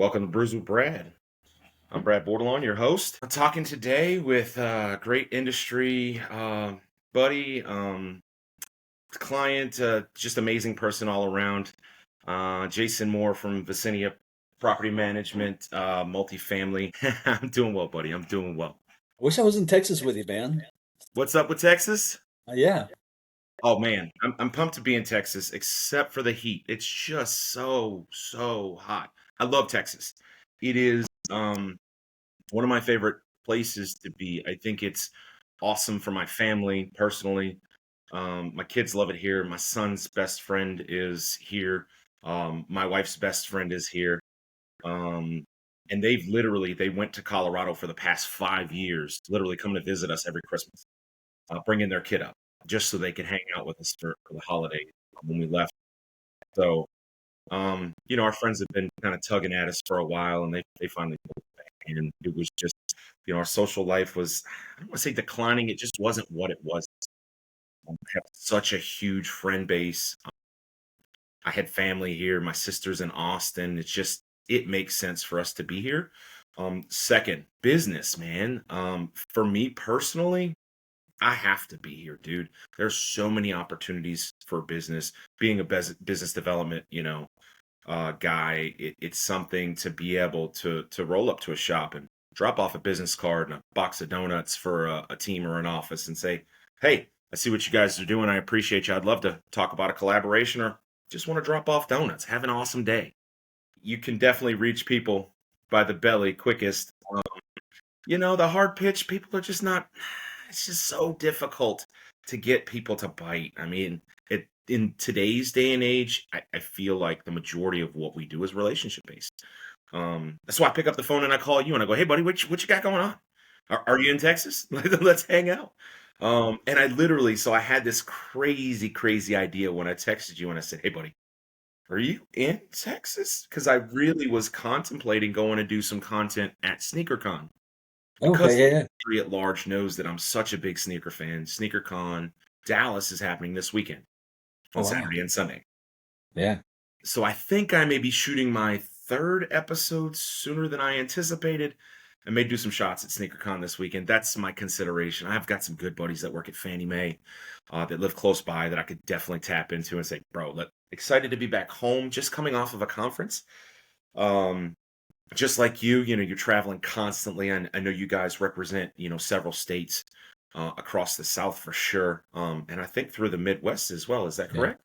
Welcome to Brews with Brad. I'm Brad Bordelon, your host. I'm talking today with a great industry buddy, client, just amazing person all around. Jason Moore from Vicinia Property Management, Multifamily. I'm doing well, buddy. I'm doing well. I wish I was in Texas with you, man. What's up with Texas? Yeah. Oh man, I'm pumped to be in Texas, except for the heat. It's just so hot. I love Texas. It is one of my favorite places to be. I think it's awesome for my family personally. My kids love it here. My son's best friend is here. My wife's best friend is here. Um, and they went to Colorado for the past 5 years, literally come to visit us every Christmas, bringing their kid up just so they could hang out with us for the holiday when we left. So, our friends have been kind of tugging at us for a while, and they finally pulled back. And it was just, our social life was, I don't want to say declining. It just wasn't what it was. I have such a huge friend base. I had family here. My sister's in Austin. It makes sense for us to be here. Second, business, man. For me personally, I have to be here, dude. There's so many opportunities for business. Being a business development, guy, it's something to be able to roll up to a shop and drop off a business card and a box of donuts for a team or an office and say, "Hey, I see what you guys are doing. I appreciate you. I'd love to talk about a collaboration or just want to drop off donuts. Have an awesome day." You can definitely reach people by the belly quickest. The hard pitch, people are just not, it's just so difficult to get people to bite. I mean, in today's day and age, I feel like the majority of what we do is relationship based. That's why I pick up the phone and I call you and I go, "Hey, buddy, what you got going on? Are you in Texas? Let's hang out." And so I had this crazy idea when I texted you and I said, "Hey, buddy, are you in Texas?" Because I really was contemplating going to do some content at SneakerCon because Okay. the Yeah. industry at large knows that I'm such a big sneaker fan. SneakerCon Dallas is happening this weekend Oh on wow. Saturday and Sunday. Yeah. So I think I may be shooting my third episode sooner than I anticipated. I may do some shots at SneakerCon this weekend. That's my consideration. I've got some good buddies that work at Fannie Mae that live close by that I could definitely tap into and say, "Bro, excited to be back home, just coming off of a conference." Um, just like you're traveling constantly. And I know you guys represent, several states across the South for sure. And I think through the Midwest as well. Is that Yeah. correct?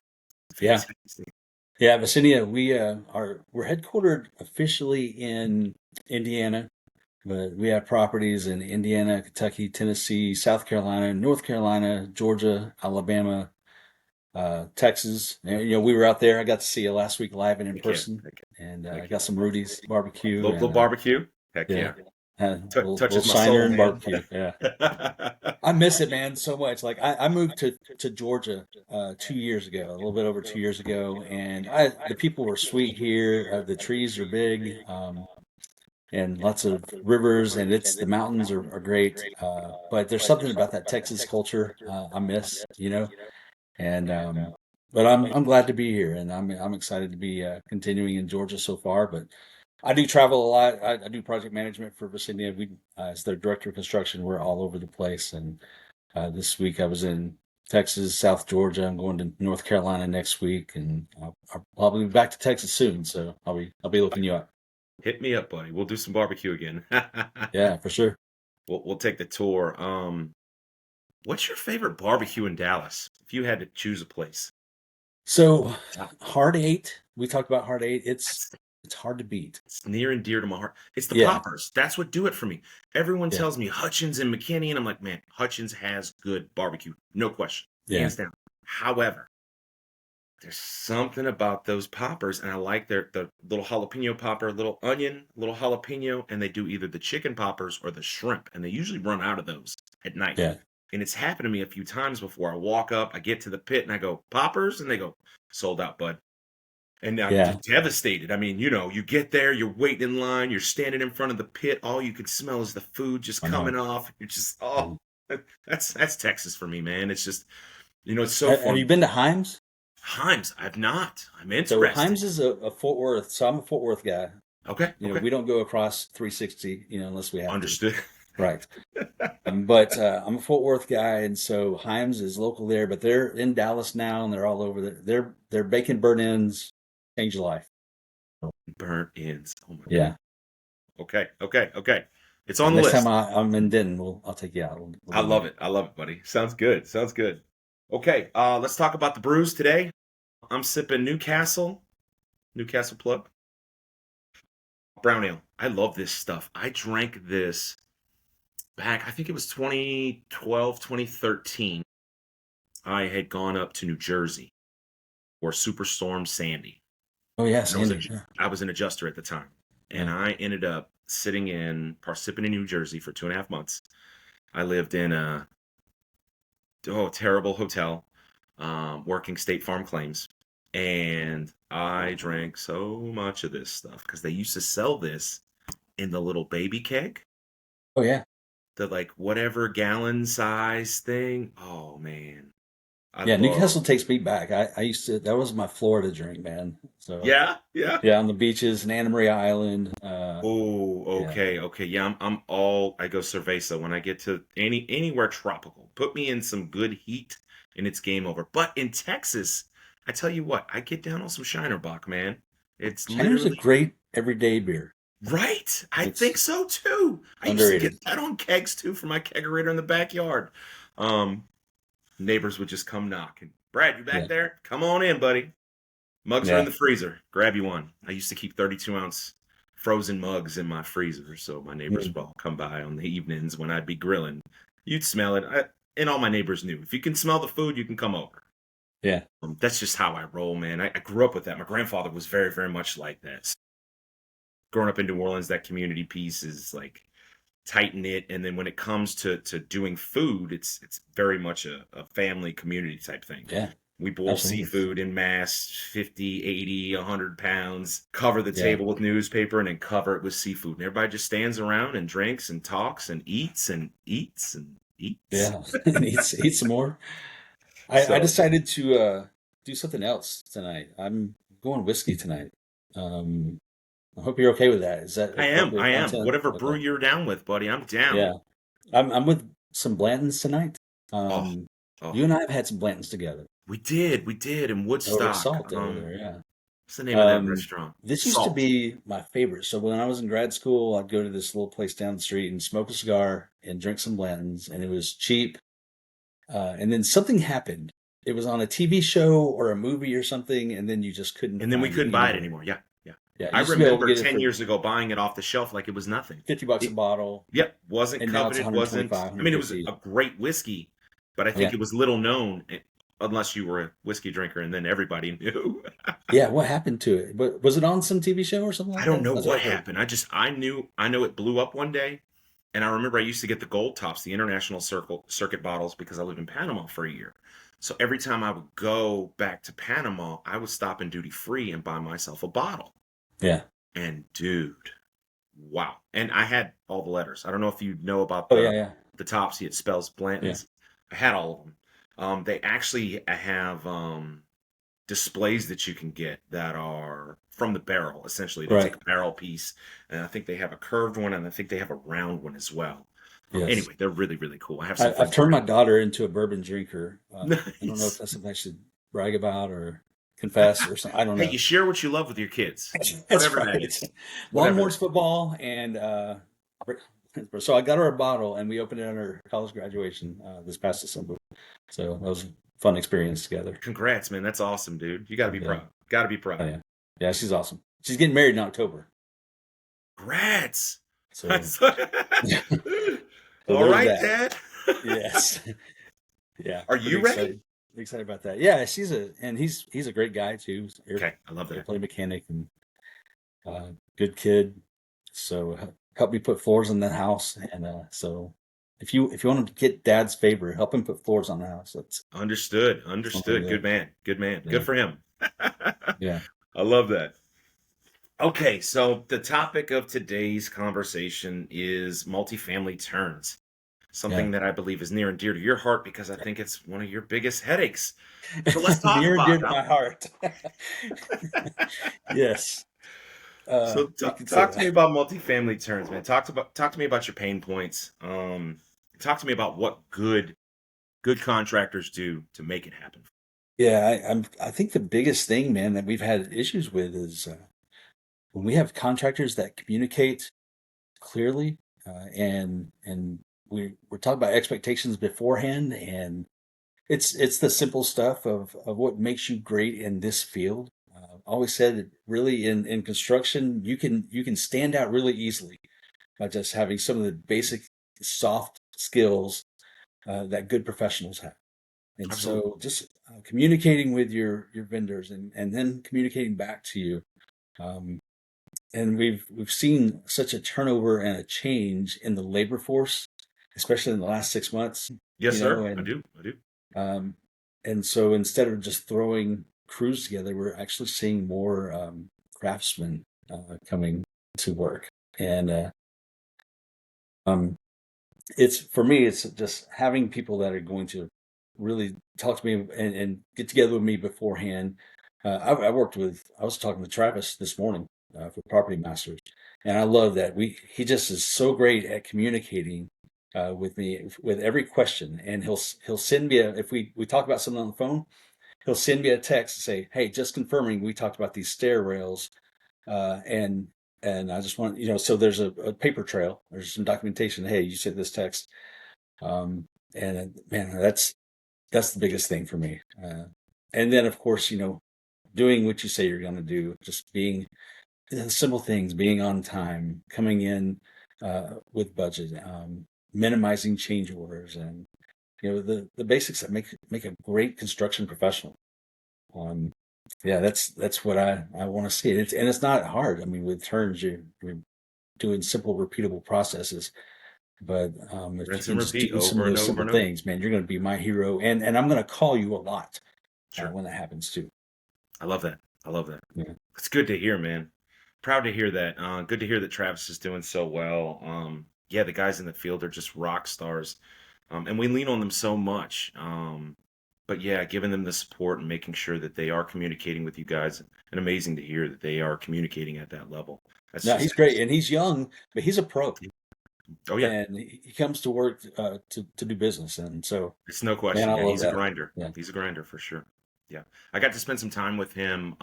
Yeah. Fantastic. Yeah. Vicinia, we're headquartered officially in Indiana, but we have properties in Indiana, Kentucky, Tennessee, South Carolina, North Carolina, Georgia, Alabama, Texas. And, we were out there. I got to see you last week live and in Heck yeah. person, Heck and yeah. I Heck got yeah. some Rudy's barbecue Little and barbecue. Heck yeah, yeah. a little Touches my shiner soul, and man. barbecue. Yeah. I miss it, man, so much. Like I moved to Georgia 2 years ago, a little bit over 2 years ago, and the people were sweet here. The trees are big, and lots of rivers, and the mountains are great. But there's something about that Texas culture I miss, and but I'm glad to be here, and I'm excited to be continuing in Georgia so far. But I do travel a lot. I do project management for Vicinia. As their director of construction, we're all over the place. And this week I was in Texas, South Georgia. I'm going to North Carolina next week, and I'll probably be back to Texas soon. So I'll be looking you up. Hit me up, buddy. We'll do some barbecue again. Yeah, for sure. We'll take the tour. What's your favorite barbecue in Dallas? If you had to choose a place. So Top. Hard Eight. We talked about Hard Eight. That's It's hard to beat. It's near and dear to my heart. It's the Yeah, poppers. That's what do it for me. Everyone yeah, tells me Hutchins and McKinney, and I'm like, man, Hutchins has good barbecue. No question. yeah. Hands down. However, there's something about those poppers, and I like the little jalapeno popper, little onion, little jalapeno, and they do either the chicken poppers or the shrimp, and they usually run out of those at night. Yeah. And it's happened to me a few times before. I walk up, I get to the pit, and I go, "Poppers?" And they go, "Sold out, bud." And I'm Yeah. devastated. I mean, you get there, you're waiting in line, you're standing in front of the pit, all you can smell is the food just I know. coming off. You're just, Yeah. that's Texas for me, man. It's just, it's so Have funny. you been to Himes? Himes, I've not. I'm So interested. Himes is a Fort Worth. So I'm a Fort Worth guy. Okay. Okay. We don't go across 360, unless we have to. Understood. Right. But I'm a Fort Worth guy, and so Himes is local there, but they're in Dallas now, and they're all over there. They're bacon burnt ends, change your life. Burnt ends. Oh my God. Yeah. Okay. Okay. Okay. It's Yeah. on the Next time list. I'm in Denton, I'll take you out. We'll I go love there. it. I love it, buddy. Sounds good. Sounds good. Okay. Let's talk about the brews today. I'm sipping Newcastle plug brown ale. I love this stuff. I drank this back, I think it was 2012, 2013. I had gone up to New Jersey for Superstorm Sandy. Oh yeah, I was a, Sandy. Yeah. I was an adjuster at the time, and Yeah. I ended up sitting in Parsippany, New Jersey for 2.5 months. I lived in a terrible hotel, working State Farm claims, and I drank so much of this stuff because they used to sell this in the little baby keg, Oh yeah. the like whatever gallon size thing. Oh man, I Yeah. love. Newcastle takes me back. I used to. That was my Florida drink, man. So Yeah, yeah. yeah, on the beaches in Anna Maria Island. Oh, Yeah. okay, okay. Yeah, I'm all I go cerveza when I get to anywhere tropical. Put me in some good heat and it's game over. But in Texas, I tell you what, I get down on some Shinerbach, man. It's Shiner's a literally great everyday beer. right. I think It's so too. I used to get underrated. that on kegs too for my kegerator in the backyard. Um, Neighbors would just come knocking. Brad, you back Yeah. there? Come on in, buddy. Mugs are in Yeah. the freezer. Grab you one. I used to keep 32-ounce frozen mugs in my freezer, so my neighbors Mm. would all come by on the evenings when I'd be grilling. You'd smell it, and all my neighbors knew. If you can smell the food, you can come over. Yeah. That's just how I roll, man. I grew up with that. My grandfather was very, very much like that. Growing up in New Orleans, that community piece is like tight knit, and then when it comes to doing food, it's very much a family community type thing. Yeah. We boil Absolutely. seafood in mass, 50, 80, 100 pounds, cover the Yeah. table with newspaper, and then cover it with seafood. And everybody just stands around and drinks and talks and eats and eats and eats. Yeah. And eat some more. I So decided to do something else tonight. I'm going whiskey tonight. Um, I hope you're okay with that. Is that I am, appropriate I am. content? Whatever brew Okay. you're down with, buddy, I'm down. Yeah. I'm with some Blantons tonight. Oh, oh, You and I have had some Blantons together we did in over at Woodstock. Salt over there. Yeah. What's the name of that Um, restaurant? this used to Salt. be my favorite. So when I was in grad school, I'd go to this little place down the street and smoke a cigar and drink some Blantons, and it was cheap. And then something happened. It was on a TV show or a movie or something, and then you just couldn't And then we find it couldn't buy it anywhere. anymore. Yeah, yeah. Yeah, you I used to be able to remember get it 10 for years ago buying it off the shelf like it was nothing. $50 a It, bottle, yep, wasn't and now it's coveted, wasn't. 125, I mean, it was 150. a great whiskey, but I think Yeah. it was little known unless you were a whiskey drinker, and then everybody knew. Yeah, what happened to it? Was it on some TV show or something I like don't that? know That's what what I've heard. happened. I know it blew up one day, and I remember I used to get the gold tops, the international circuit bottles, because I lived in Panama for a year. So every time I would go back to Panama, I would stop in duty free and buy myself a bottle. Yeah. And dude, wow. And I had all the letters. I don't know if you know about Oh, yeah, yeah. the Topsy. It spells Yeah. Blanton's. I had all of them. They actually have displays that you can get that are from the barrel. Essentially, they Right. take a barrel piece, and I think they have a curved one, and I think they have a round one as well. Yes. Anyway, they're really, really cool. I have some I've friends turned that my daughter into a bourbon drinker. I don't know if nice. that's something I should brag about or confess or something. I don't Hey, know. you share what you love with your kids, That's whatever that right. is. Whatever that Longhorns football and so I got her a bottle and we opened it on her college graduation this past December. So that was a fun experience together. Congrats, man. That's awesome, dude. You got to be Yeah. proud. Got to be Oh, proud. yeah. Yeah, she's awesome. She's getting married in October. Congrats. So, so All there's right, that. Dad. Yes. Yeah. Are Pretty you ready? excited. Excited about that. Yeah, he's a great guy too. He's an Okay, I love that. airplane mechanic and good kid. So help me put floors in the house. And so if you want to get Dad's favor, help him put floors on the house. That's Understood. something Understood. Good that man. Good man. yeah Good for him. yeah I love that. Okay, so the topic of today's conversation is multifamily turns. yeah Something that I believe is near and dear to your heart because I think it's one of your biggest headaches. So let's talk near and dear about to it. my heart. Yes. So You could say talk to me that. about multifamily turns, man. Talk to me about your pain points. Talk to me about what good contractors do to make it happen. Yeah, I think the biggest thing, man, that we've had issues with is when we have contractors that communicate clearly, and we're talking about expectations beforehand, and it's the simple stuff of what makes you great in this field. I always said that really in construction you can stand out really easily by just having some of the basic soft skills that good professionals have. And Absolutely. so just communicating with your vendors and then communicating back to you. Um, and we've seen such a turnover and a change in the labor force, especially in the last 6 months, Yes, you know, sir. I and do. I do. um, and so instead of just throwing crews together, we're actually seeing more craftsmen coming to work. And um, it's for me, it's just having people that are going to really talk to me and get together with me beforehand. I was talking with Travis this morning for Property Masters, and I love that he just is so great at communicating with me with every question, and he'll send me if we talk about something on the phone, he'll send me a text and say, "Hey, just confirming we talked about these stair rails, uh, and and I just want so there's a paper trail, there's some documentation. Hey, you sent this text." Um, and man, that's the biggest thing for me. And then of course, doing what you say you're going to do, just being simple things, being on time, coming in with budget, minimizing change orders, and the basics that make a great construction professional. Um, yeah, that's what I want to see. And it's not hard. I mean, with turns, you're doing simple, repeatable processes. But if you Rinse can and just repeat do some of over and those over simple and over. things, man, you're going to be my hero, and I'm going to call you a lot Sure. when that happens too. I love that. I love that. Yeah. It's good to hear, man. Proud to hear that. Good to hear that Travis is doing so well. Yeah, the guys in the field are just rock stars, and we lean on them so much. But yeah, giving them the support and making sure that they are communicating with you guys, and amazing to hear that they are communicating at that level. That's No, just he's great, and he's young, but he's a pro, oh yeah, and he comes to work to do business, and so it's no man, I question. Yeah, love he's a that. grinder. Yeah. He's a grinder for sure. Yeah, I got to spend some time with him.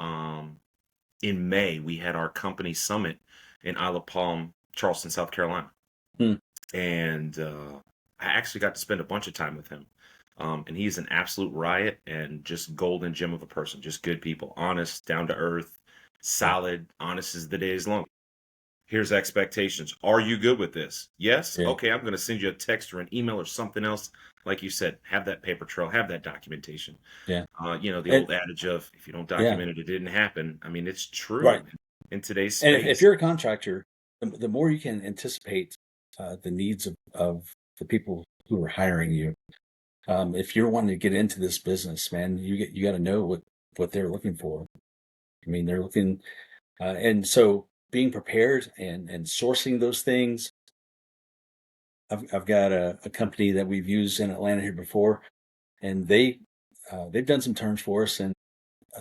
In May, we had our company summit in Isle of Palm, Charleston, South Carolina. Hmm. And I actually got to spend a bunch of time with him. And he's an absolute riot and just golden gem of a person. Just good people, honest, down to earth, Yeah. solid, honest as the day is long. Here's expectations. Are you good with this? Yes. Yeah. Okay, I'm going to send you a text or an email or something else. Like you said, have that paper trail, have that documentation. Yeah. The And old adage of if you don't yeah. document it, it didn't happen. I mean, it's true Right. in today's And if space. you're a contractor, the more you can anticipate the needs of the people who are hiring you. If you're wanting to get into this business, man, you got to know what they're looking for. I mean, they're looking, and so being prepared and sourcing those things. I've got a company that we've used in Atlanta here before, and they've done some terms for us. And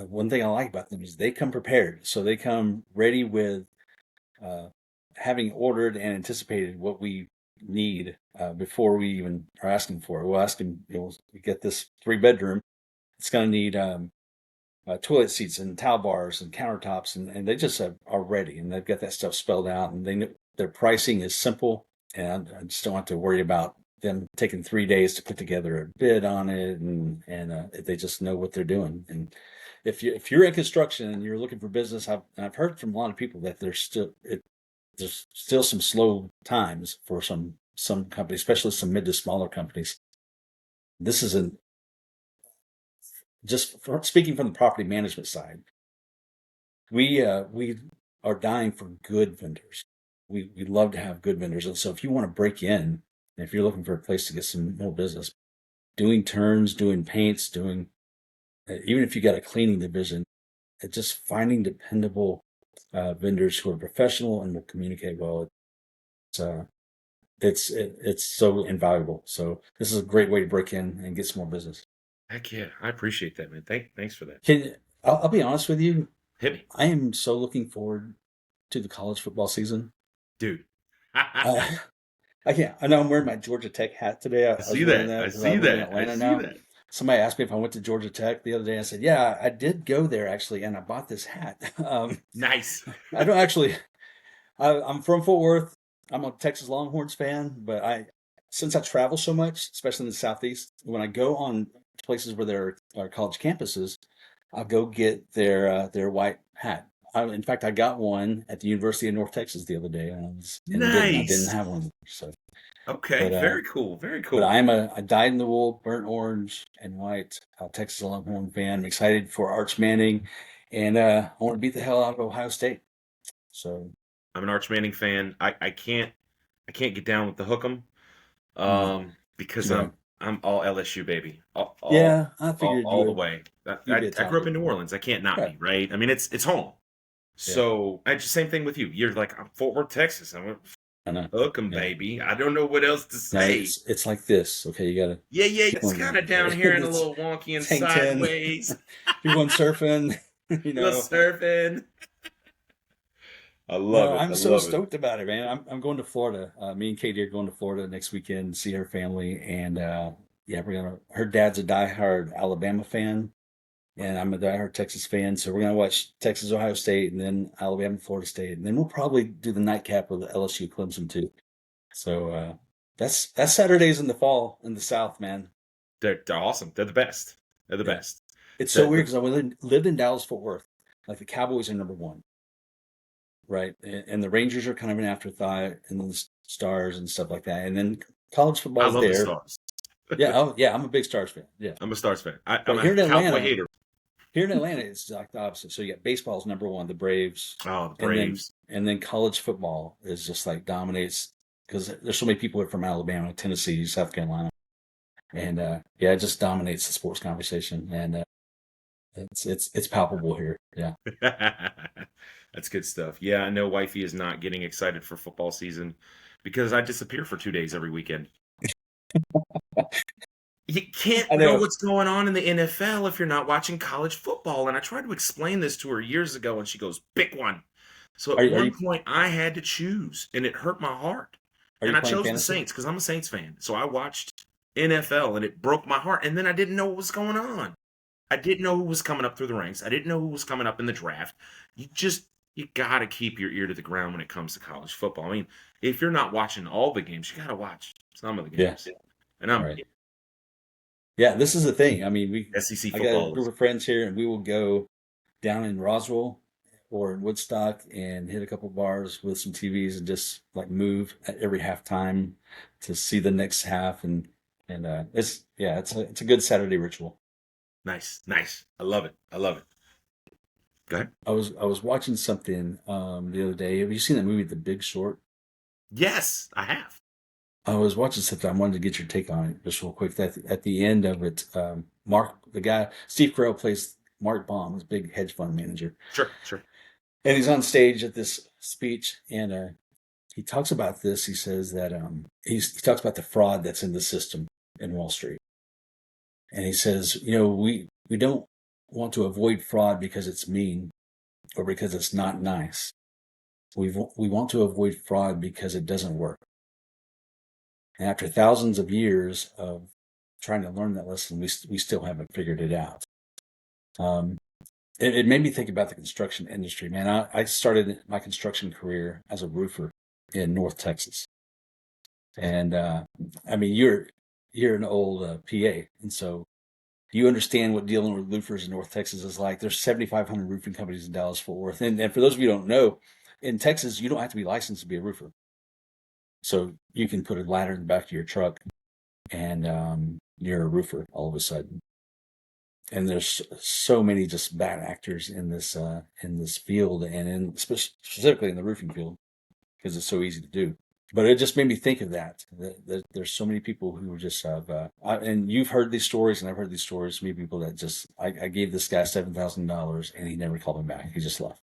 one thing I like about them is they come prepared, so they come ready with uh, having ordered and anticipated what we need before we even are asking for it. We'll ask them, we get this 3 bedroom. It's going to need toilet seats and towel bars and countertops, and they just are ready, and they've got that stuff spelled out, and they know their pricing is simple, and I just don't have to worry about them taking 3 days to put together a bid on it, and they just know what they're doing. And if you're in construction and you're looking for business, I've heard from a lot of people that there's still some slow times for some companies, especially some mid to smaller companies. This isn't speaking from the property management side. We are dying for good vendors. We love to have good vendors, and so if you want to break in, if you're looking for a place to get some more business, doing turns, doing paints, doing even if you got a cleaning division, just finding dependable vendors who are professional and will communicate well. It's uh, it's so invaluable. So this is a great way to break in and get some more business. Heck yeah, I appreciate that, man. Thanks for that. I'll be honest with you. Hit me. I am so looking forward to the college football season. Dude. Uh, I can't. I know I'm wearing my Georgia Tech hat today. I was see wearing that. I that because I see live in that. I Atlanta see now. that. Somebody asked me if I went to Georgia Tech the other day. I said, "Yeah, I did go there actually, and I bought this hat." Nice. I don't actually. I'm from Fort Worth. I'm a Texas Longhorns fan, but since I travel so much, especially in the Southeast, when I go on places where there are college campuses, I'll go get their white hat. In fact, I got one at the University of North Texas the other day, and I didn't Nice. have one. So, Okay. but Very cool. Very but cool. I am a dyed in the wool, burnt orange and white Texas Longhorn fan. I'm excited for Arch Manning, and I want to beat the hell out of Ohio State. So, I'm an Arch Manning fan. I can't get down with the hook'em. mm, too Because bad. I'm all LSU baby, all all Yeah, I all, figured all the way. you'd be a I grew up Tiger. in New Orleans. I can't not Right. be right. I mean, it's home. Yeah, So I just same thing with you. You're like I'm Fort Worth, Texas. I'm I know. hook 'em, Yeah. baby. I don't know what else to No, say. it's like this. Okay, you gotta Yeah, yeah. keep It's on. kind of down here and a It's little wonky and hang ten. sideways. You're going surfing. You A little know. surfing. I love No, it. I'm I so love it. stoked about it, man. I'm going to Florida. Me and Katie are going to Florida next weekend to see her family, and yeah, we're gonna. Her dad's a diehard Alabama fan, and I'm a diehard Texas fan. So we're gonna watch Texas, Ohio State, and then Alabama, Florida State, and then we'll probably do the nightcap with LSU, Clemson too. So that's Saturdays in the fall in the South, man. They're awesome. They're the best. They're the Yeah, best. it's so weird The because I lived in Dallas Fort Worth. Like the Cowboys are number one, right? And the Rangers are kind of an afterthought, and then the Stars and stuff like that. And then college I football's love the there. Stars. Yeah, oh yeah, I'm a big Stars fan. Yeah, I'm a Stars fan. I'm but a Cowboy hater. here in Atlanta, it's like the opposite. So you got baseball's number one, the Braves, Oh, the and then Braves. college football is just like dominates because there's so many people who are from Alabama, Tennessee, South Carolina, and yeah, it just dominates the sports conversation, and it's palpable here. Yeah. That's good stuff. Yeah, I know wifey is not getting excited for football season because I disappear for 2 days every weekend. You I can't know know. what's going on in the NFL if you're not watching college football. And I tried to explain this to her years ago, and she goes, "Pick one." So at Are one you point, I had to choose, and it hurt my heart. are And you I playing chose the fantasy? Saints because I'm a Saints fan. So I watched NFL, and it broke my heart. And then I didn't know what was going on. I didn't know who was coming up through the ranks. I didn't know who was coming up in the draft. You got to keep your ear to the ground when it comes to college football. I mean, if you're not watching all the games, you got to watch some of the Yeah. games. And I'm Right. Yeah, this is the thing. I mean, SEC I got a football group is of friends here, and we will go down in Roswell or in Woodstock and hit a couple bars with some TVs and just like move at every halftime to see the next half, and it's a good Saturday ritual. nice, nice. I love it. I love it. Go ahead. I was watching something the other day. Have you seen that movie, The Big Short? Yes, I have. I was watching something. I wanted to get your take on it just real quick. That at the end of it, the guy, Steve Carell plays Mark Baum, this big hedge fund manager, Sure, sure. and he's on stage at this speech, and he talks about this. He says that he talks about the fraud that's in the system in Wall Street, and he says, we don't want to avoid fraud because it's mean or because it's not nice. We want to avoid fraud because it doesn't work. And after thousands of years of trying to learn that lesson, we still haven't figured it out. Um, it made me think about the construction industry, man. I started my construction career as a roofer in North Texas, and I mean you're an old PA, and so you understand what dealing with roofers in North Texas is like. There's 7,500 roofing companies in Dallas Fort Worth, and for those of you who don't know, in Texas you don't have to be licensed to be a roofer, so you can put a ladder in the back of your truck and you're a roofer all of a sudden. And there's so many just bad actors in this field, and specifically in the roofing field because it's so easy to do. But it just made me think of that there's so many people who just have, and you've heard these stories, and I've heard these stories. Many people that just, I gave this guy $7,000, and he never called me back. He just left.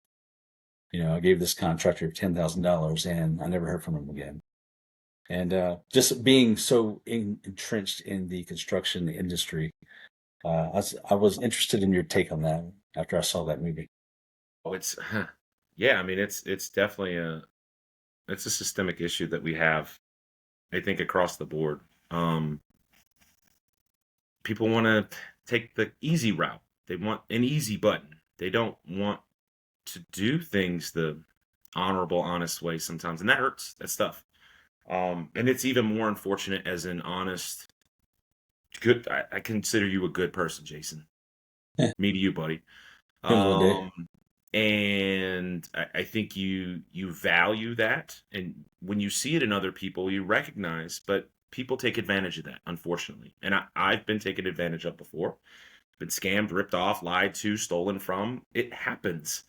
I gave this contractor $10,000, and I never heard from him again. And just being so entrenched in the construction industry, I was interested in your take on that after I saw that movie. Oh, Yeah, I mean, it's definitely it's a systemic issue that we have, I think, across the board. Um, People want to take the easy route. They want an easy button. They don't want to do things the honorable, honest way sometimes, and that hurts. That's tough. And it's even more unfortunate as an honest, good. I consider you a good person, Jason. Yeah, Me to you, buddy. depends what day. Um, and I think you value that, and when you see it in other people, you recognize. But people take advantage of that, unfortunately, and I've been taken advantage of before. Been scammed, ripped off, lied to, stolen from. It happens.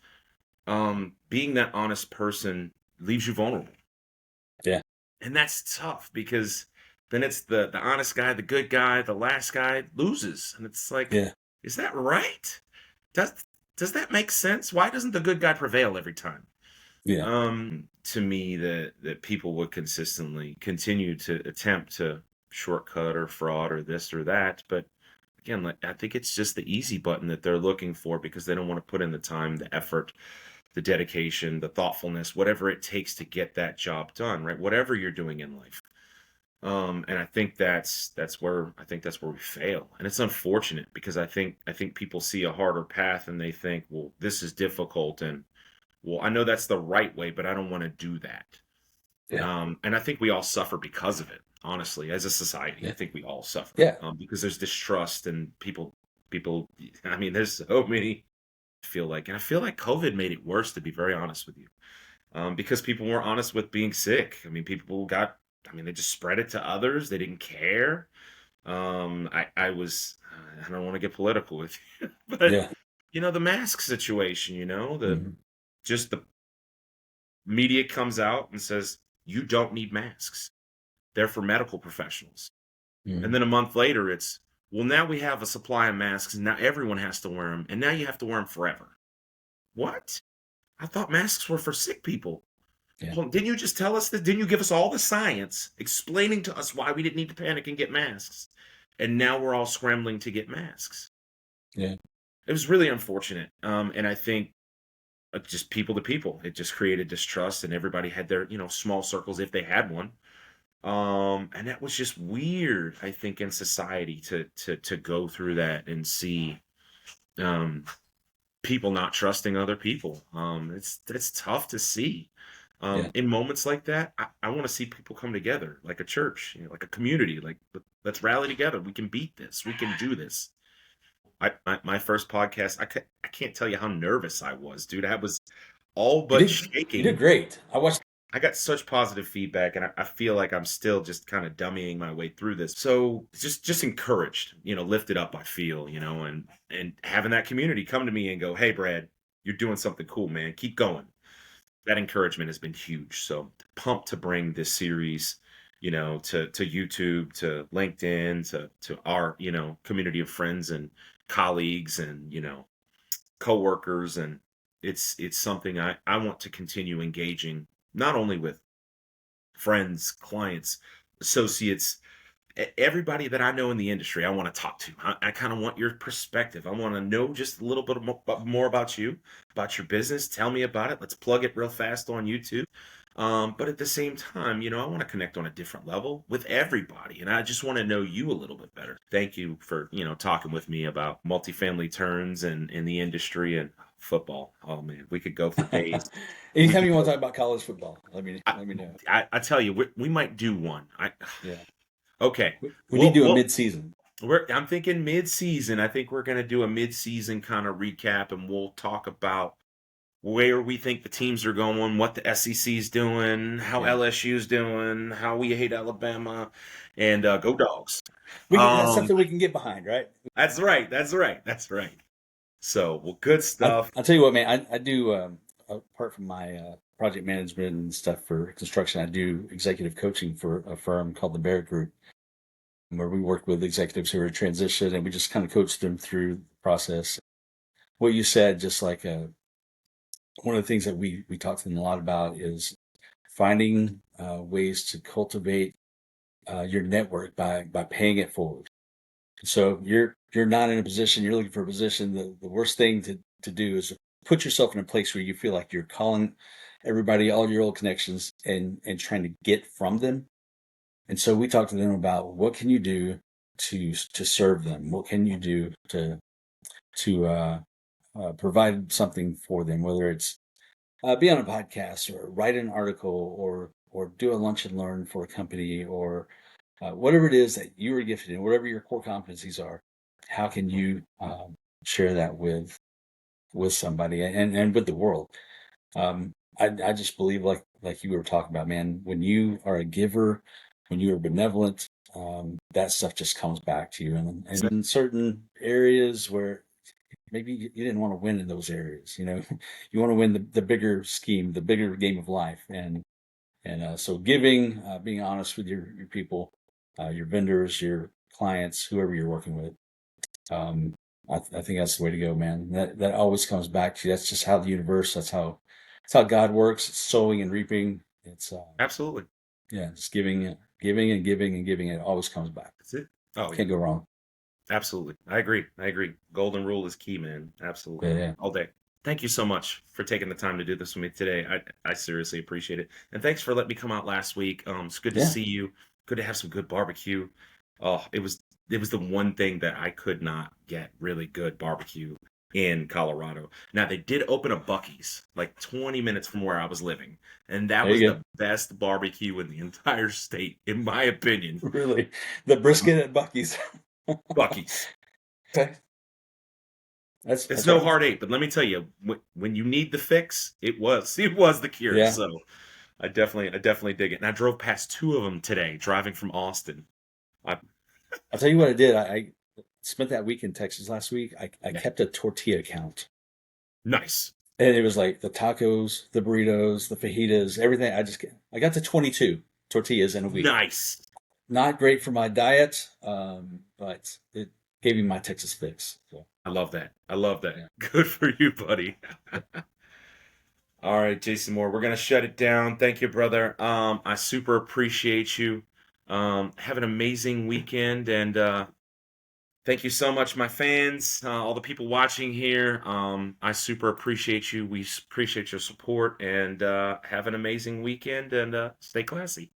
Being that honest person leaves you vulnerable. Yeah, And that's tough because then it's the honest guy, the good guy, the last guy loses. And it's like, yeah, is that right? Does does that make sense? Why doesn't the good guy prevail every time? yeah, To me that people would consistently continue to attempt to shortcut or fraud or this or that. But again, like I think it's just the easy button that they're looking for because they don't want to put in the time, the effort, the dedication, the thoughtfulness, whatever it takes to get that job done, right? Whatever you're doing in life. And I think that's where we fail. And it's unfortunate because I think people see a harder path and they think, well, this is difficult and well, I know that's the right way, but I don't want to do that. yeah, And I think we all suffer because of it, honestly, as a society. I yeah, think we all suffer yeah. because there's distrust and people, I mean, there's so many, and I feel like COVID made it worse, to be very honest with you, because people weren't honest with being sick. I mean, they just spread it to others. They didn't care. I don't want to get political with you, but Yeah. the mask situation, Mhm. just the media comes out and says, you don't need masks. They're for medical professionals. And Mhm. then a month later, it's, well, now we have a supply of masks and now everyone has to wear them. And now you have to wear them forever. What? I thought masks were for sick people. Yeah. Well, didn't you just tell us that? Didn't you give us all the science explaining to us why we didn't need to panic and get masks? And now we're all scrambling to get masks. Yeah. It was really unfortunate. And I think just people to people, it just created distrust and everybody had their, small circles if they had one. And that was just weird, I think, in society to go through that and see um people not trusting other people. It's tough to see. Yeah. In moments like that, I want to see people come together like a church, like a community, like let's rally together. We can beat this. We can do this. My first podcast, I can't tell you how nervous I was, dude. I was all You but did. You did shaking. great. I watched. I got such positive feedback, and I feel like I'm still just kind of dummying my way through this. So just encouraged, lifted up. I feel, and having that community come to me and go, "Hey, Brad, you're doing something cool, man. Keep going." That encouragement has been huge. So pumped to bring this series, to YouTube, to LinkedIn, to our community of friends and colleagues and coworkers, and it's something I want to continue engaging not only with friends, clients, associates, everybody that I know in the industry. I want to talk to. I kind of want your perspective. I want to know just a little bit more about you, about your business. Tell me about it. Let's plug it real fast on YouTube. But at the same time, I want to connect on a different level with everybody, and I just want to know you a little bit better. Thank you for talking with me about multifamily turns and in the industry and football. Oh man, we could go for days. We Anytime could you want to go. talk about college football, I, let me know. I tell you, we might do one. Yeah. Okay. We need to Well, do a mid-season. I'm thinking mid-season. I think we're going to do a mid-season kind of recap, and we'll talk about where we think the teams are going, what the SEC is doing, how Yeah. LSU is doing, how we hate Alabama, and go Dogs. That's Um, something we can get behind, right? that's right. That's right. That's right. So, well, good stuff. I'll tell you what, man. I do apart from my project management and stuff for construction, I do executive coaching for a firm called the Bear Group, where we work with executives who are in transition, and we just kind of coach them through the process. What you said, just like one of the things that we talk to them a lot about is finding ways to cultivate your network by paying it forward. So you're not in a position, you're looking for a position. The worst thing to do is put yourself in a place where you feel like you're calling everybody, all your old connections, and trying to get from them. And so we talked to them about what can you do to serve them? What can you do to provide something for them, whether it's be on a podcast or write an article or do a lunch and learn for a company or whatever it is that you are gifted in, whatever your core competencies are. How can you share that with somebody and with the world? I just believe like you were talking about, man, when you are a giver, when you are benevolent, that stuff just comes back to you. And in certain areas where maybe you didn't want to win in those areas, you want to win the bigger scheme, the bigger game of life. And so giving, being honest with your people, your vendors, your clients, whoever you're working with, um, I think that's the way to go, man. That always comes back to you. That's just how the universe. That's how God works. It's sowing and reaping. It's Absolutely. yeah, just giving and giving and giving. It always comes back. That's it. Oh, yeah. Can't go wrong. Absolutely. I agree. I agree. Golden rule is key, man. Absolutely. Yeah, yeah, All day. Thank you so much for taking the time to do this with me today. I seriously appreciate it. And thanks for letting me come out last week. It's good to yeah. see you. Good to have some good barbecue. Oh, it was the one thing that I could not get really good barbecue in Colorado. Now they did open a Buc-ee's like 20 minutes from where I was living, and that There was you go. the best barbecue in the entire state, in my opinion. Really, the brisket at Bucky's. Buc-ee's. Okay, It's that's no right. hard eight, but let me tell you, when you need the fix, it was the cure. Yeah, So I definitely dig it. And I drove past two of them today, driving from Austin. I, I'll tell you what I did. I spent that week in Texas last week. I yeah, kept a tortilla count, nice, and it was like the tacos, the burritos, the fajitas, everything. I got to 22 tortillas in a week. nice. Not great for my diet, but it gave me my Texas fix. So I love that. I love that. yeah, Good for you, buddy. yeah, All right, Jason Moore, we're gonna shut it down. Thank you, brother. I super appreciate you. Have an amazing weekend, and thank you so much, my fans, all the people watching here. I super appreciate you. We appreciate your support, and have an amazing weekend, and stay classy.